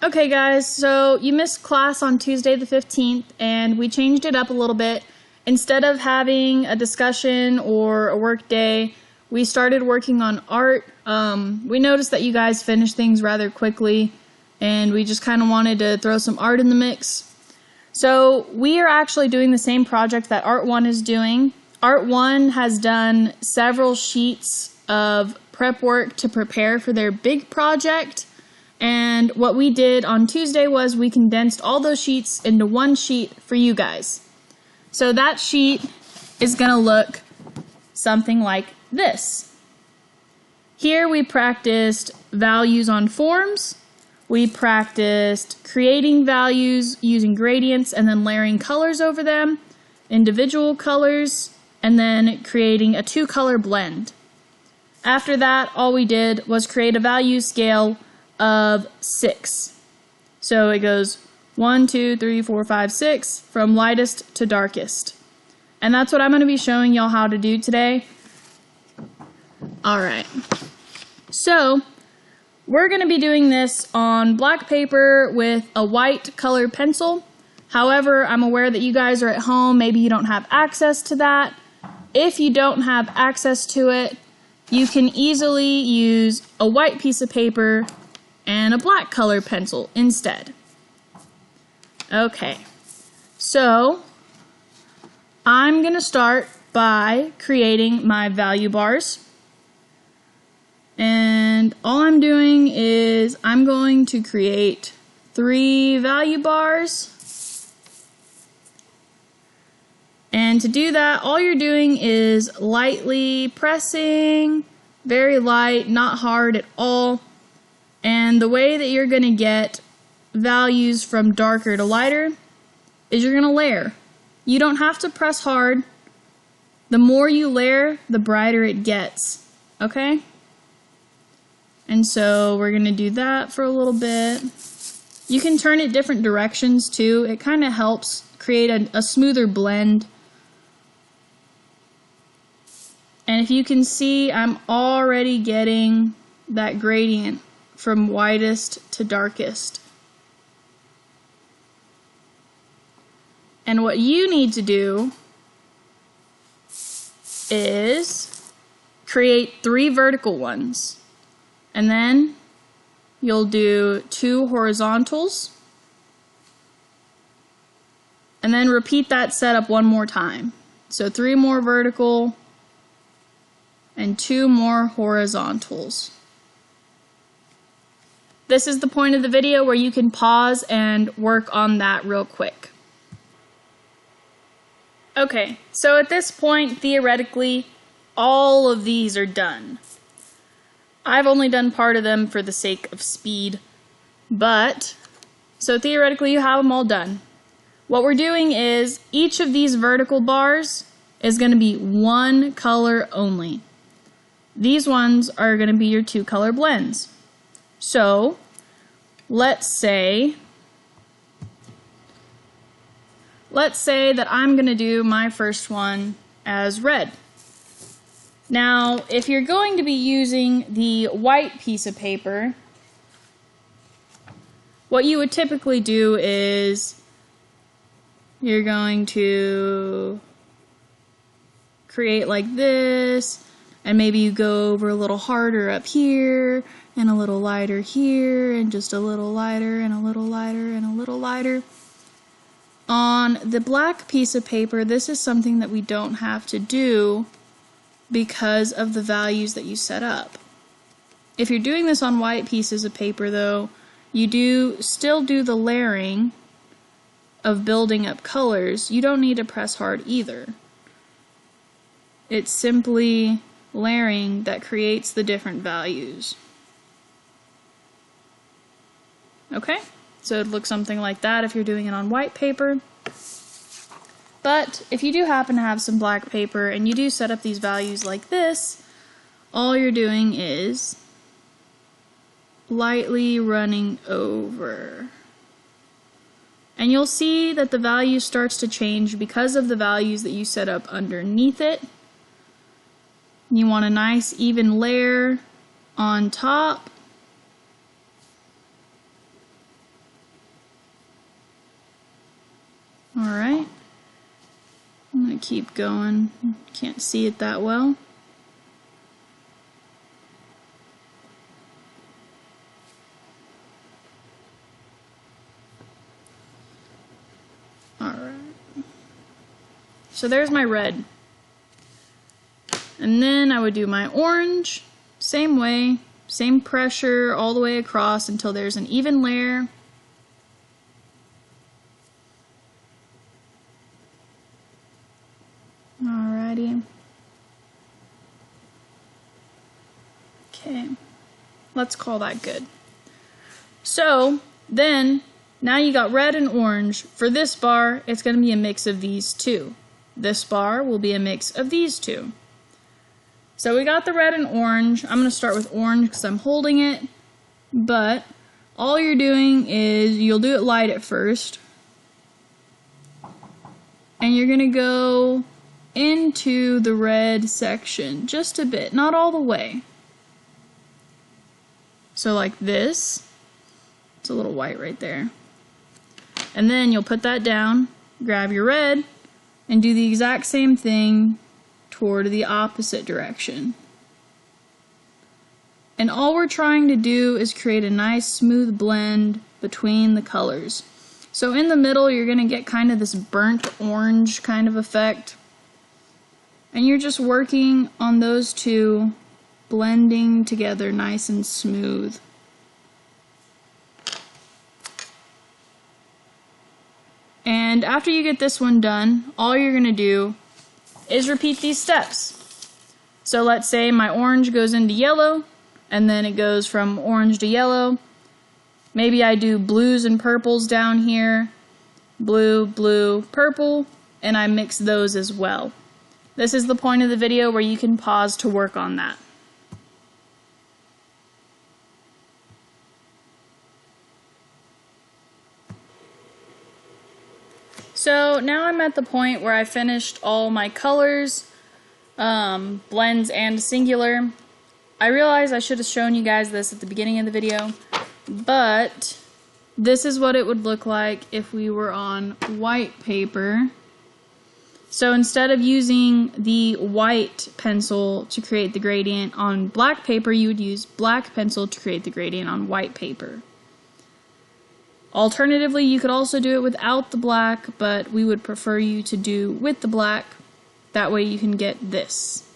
Okay guys, so you missed class on Tuesday the 15th and we changed it up a little bit. Instead of having a discussion or a work day, we started working on art. We noticed that you guys finished things rather quickly and we just kind of wanted to throw some art in the mix. So we are actually doing the same project that Art 1 is doing. Art 1 has done several sheets of prep work to prepare for their big project. And what we did on Tuesday was we condensed all those sheets into one sheet for you guys. So that sheet is going to look something like this. Here we practiced values on forms. We practiced creating values using gradients and then layering colors over them, individual colors, and then creating a two-color blend. After that, all we did was create a value scale of 6. So it goes 1, 2, 3, 4, 5, 6 from lightest to darkest. And that's what I'm going to be showing y'all how to do today. Alright, so we're going to be doing this on black paper with a white colored pencil. However, I'm aware that you guys are at home, maybe you don't have access to that. If you don't have access to it, you can easily use a white piece of paper and a black colored pencil instead. Okay, so I'm going to start by creating my value bars. And all I'm doing is I'm going to create 3 value bars. And to do that, all you're doing is lightly pressing, very light, not hard at all. And the way that you're going to get values from darker to lighter is you're going to layer. You don't have to press hard. The more you layer, the brighter it gets. Okay? And so we're going to do that for a little bit. You can turn it different directions too. It kind of helps create a smoother blend. And if you can see, I'm already getting that gradient from widest to darkest. And what you need to do is create 3 vertical ones. And then you'll do 2 horizontals. And then repeat that setup one more time. So 3 more vertical and 2 more horizontals. This is the point of the video where you can pause and work on that real quick. Okay, so at this point, theoretically, all of these are done. I've only done part of them for the sake of speed, but, so theoretically you have them all done. What we're doing is, each of these vertical bars is going to be one color only. These ones are going to be your 2-color blends. So, let's say that I'm going to do my first one as red. Now, if you're going to be using the white piece of paper, what you would typically do is you're going to create like this, and maybe you go over a little harder up here, and a little lighter here, and just a little lighter, and a little lighter, and a little lighter. On the black piece of paper, this is something that we don't have to do because of the values that you set up. If you're doing this on white pieces of paper though, you still do the layering of building up colors. You don't need to press hard either. It's simply layering that creates the different values. Okay, so it looks something like that if you're doing it on white paper. But if you do happen to have some black paper and you do set up these values like this, all you're doing is lightly running over. And you'll see that the value starts to change because of the values that you set up underneath it. You want a nice even layer on top. Alright. I'm going to keep going. Can't see it that well. Alright. So there's my red. And then I would do my orange, same way, same pressure all the way across until there's an even layer. Alrighty. Okay, let's call that good. So then, now you got red and orange. For this bar, it's going to be a mix of these two. This bar will be a mix of these two. So we got the red and orange. I'm going to start with orange because I'm holding it. But all you're doing is you'll do it light at first. And you're going to go into the red section just a bit, not all the way. So like this. It's a little white right there. And then you'll put that down, grab your red, and do the exact same thing toward the opposite direction. And all we're trying to do is create a nice smooth blend between the colors. So in the middle you're going to get kind of this burnt orange kind of effect. And you're just working on those two blending together nice and smooth. And after you get this one done, all you're going to do is repeat these steps. So let's say my orange goes into yellow, and then it goes from orange to yellow. Maybe I do blues and purples down here. Blue, blue, purple, and I mix those as well. This is the point of the video where you can pause to work on that. So now I'm at the point where I finished all my colors, blends and singular. I realize I should have shown you guys this at the beginning of the video, but this is what it would look like if we were on white paper. So instead of using the white pencil to create the gradient on black paper, you would use black pencil to create the gradient on white paper. Alternatively, you could also do it without the black, but we would prefer you to do with the black. That way you can get this.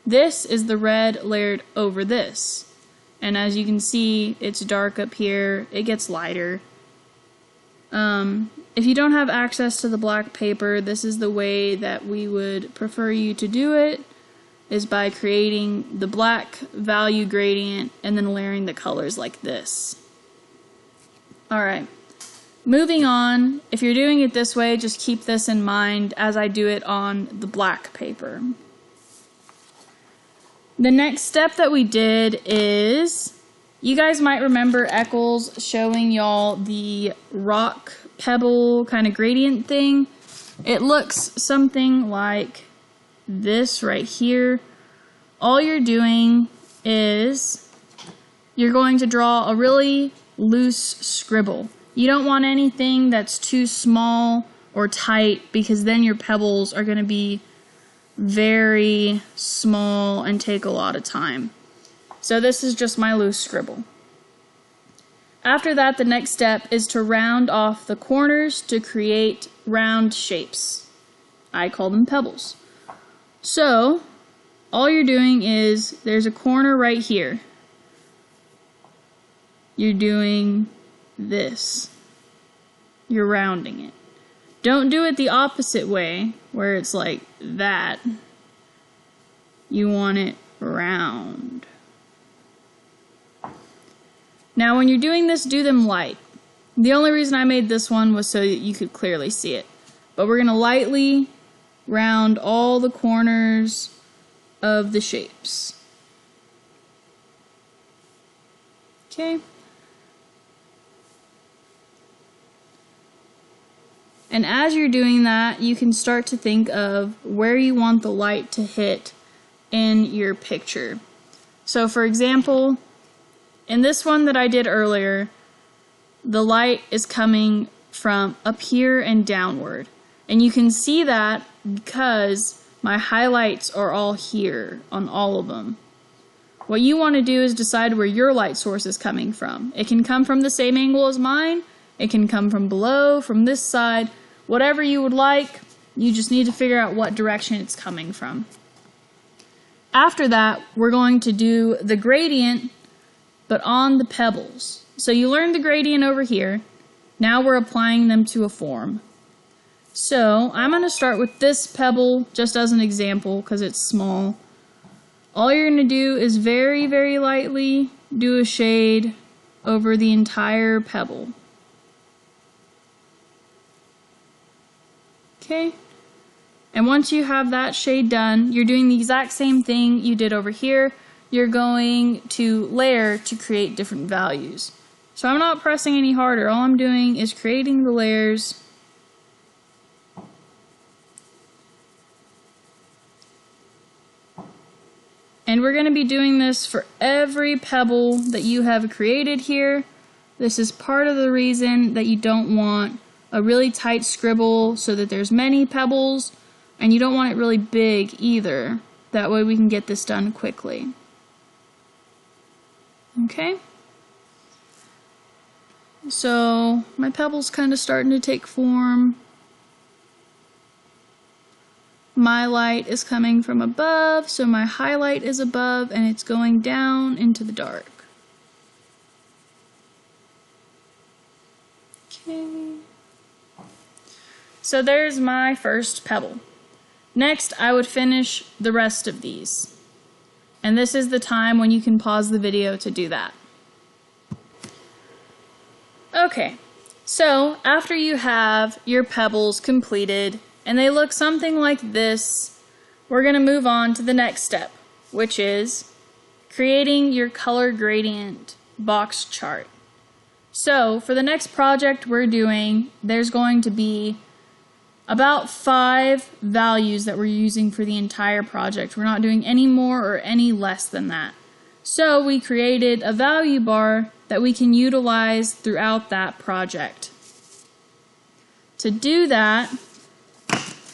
This is the red layered over this. And as you can see, it's dark up here. It gets lighter. If you don't have access to the black paper, this is the way that we would prefer you to do it, is by creating the black value gradient and then layering the colors like this. Alright, moving on. If you're doing it this way, just keep this in mind as I do it on the black paper. The next step that we did is, you guys might remember Eccles showing y'all the rock pebble kind of gradient thing. It looks something like this right here. All you're doing is you're going to draw a really loose scribble. You don't want anything that's too small or tight, because then your pebbles are going to be very small and take a lot of time. So this is just my loose scribble. After that, the next step is to round off the corners to create round shapes. I call them pebbles. So all you're doing is, there's a corner right here. You're doing this. You're rounding it. Don't do it the opposite way, where it's like that. You want it round. Now when you're doing this, do them light. The only reason I made this one was so that you could clearly see it. But we're going to lightly round all the corners of the shapes. Okay. And as you're doing that, you can start to think of where you want the light to hit in your picture. So for example, in this one that I did earlier, the light is coming from up here and downward. And you can see that because my highlights are all here on all of them. What you want to do is decide where your light source is coming from. It can come from the same angle as mine. It can come from below, from this side, whatever you would like. You just need to figure out what direction it's coming from. After that, we're going to do the gradient, but on the pebbles. So you learned the gradient over here. Now we're applying them to a form. So I'm going to start with this pebble just as an example because it's small. All you're going to do is very, very lightly do a shade over the entire pebble. Okay? And once you have that shade done, you're doing the exact same thing you did over here. You're going to layer to create different values. So I'm not pressing any harder. All I'm doing is creating the layers. And we're going to be doing this for every pebble that you have created here. This is part of the reason that you don't want a really tight scribble so that there's many pebbles, and you don't want it really big either. That way we can get this done quickly. Okay? So my pebble's kind of starting to take form. My light is coming from above, so my highlight is above and it's going down into the dark. Okay. So there's my first pebble. Next, I would finish the rest of these. And this is the time when you can pause the video to do that. Okay, so after you have your pebbles completed, and they look something like this, we're going to move on to the next step, which is creating your color gradient box chart. So for the next project we're doing, there's going to be about 5 values that we're using for the entire project. We're not doing any more or any less than that. So we created a value bar that we can utilize throughout that project. To do that,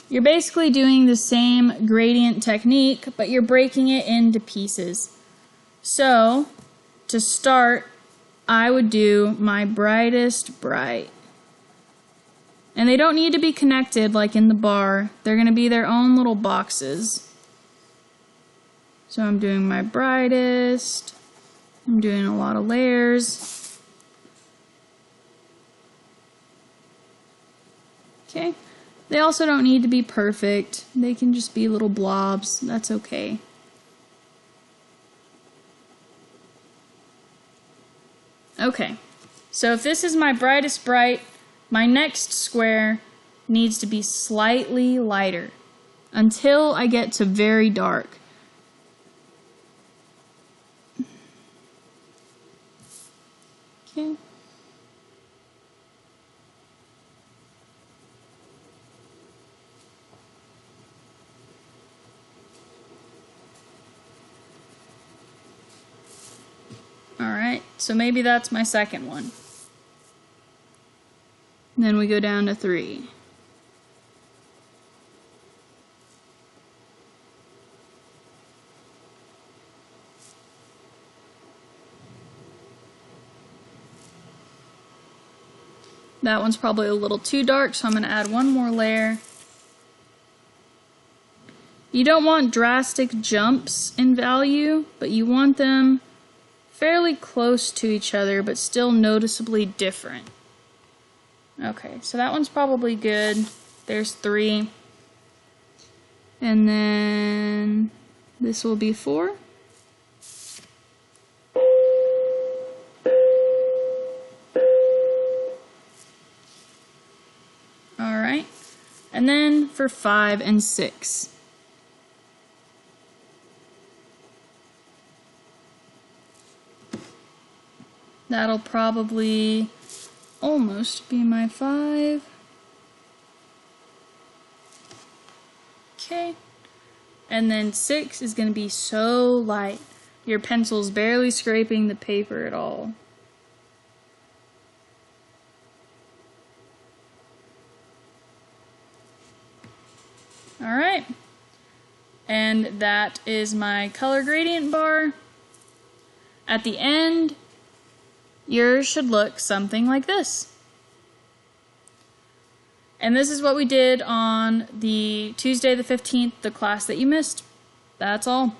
you're basically doing the same gradient technique, but you're breaking it into pieces. So, to start, I would do my brightest bright. And they don't need to be connected like in the bar. They're going to be their own little boxes. So I'm doing my brightest. I'm doing a lot of layers. Okay. They also don't need to be perfect. They can just be little blobs. That's okay. Okay, so if this is my brightest bright, my next square needs to be slightly lighter until I get to very dark. Okay. Alright, so maybe that's my second one. And then we go down to 3. That one's probably a little too dark, so I'm going to add one more layer. You don't want drastic jumps in value, but you want them fairly close to each other, but still noticeably different. Okay, so that one's probably good. There's 3. And then this will be 4. Alright, and then for 5 and 6. That'll probably almost be my 5. Okay. And then 6 is going to be so light. Your pencil's barely scraping the paper at all. Alright. And that is my color gradient bar. At the end, yours should look something like this. And this is what we did on the Tuesday the 15th, the class that you missed. That's all.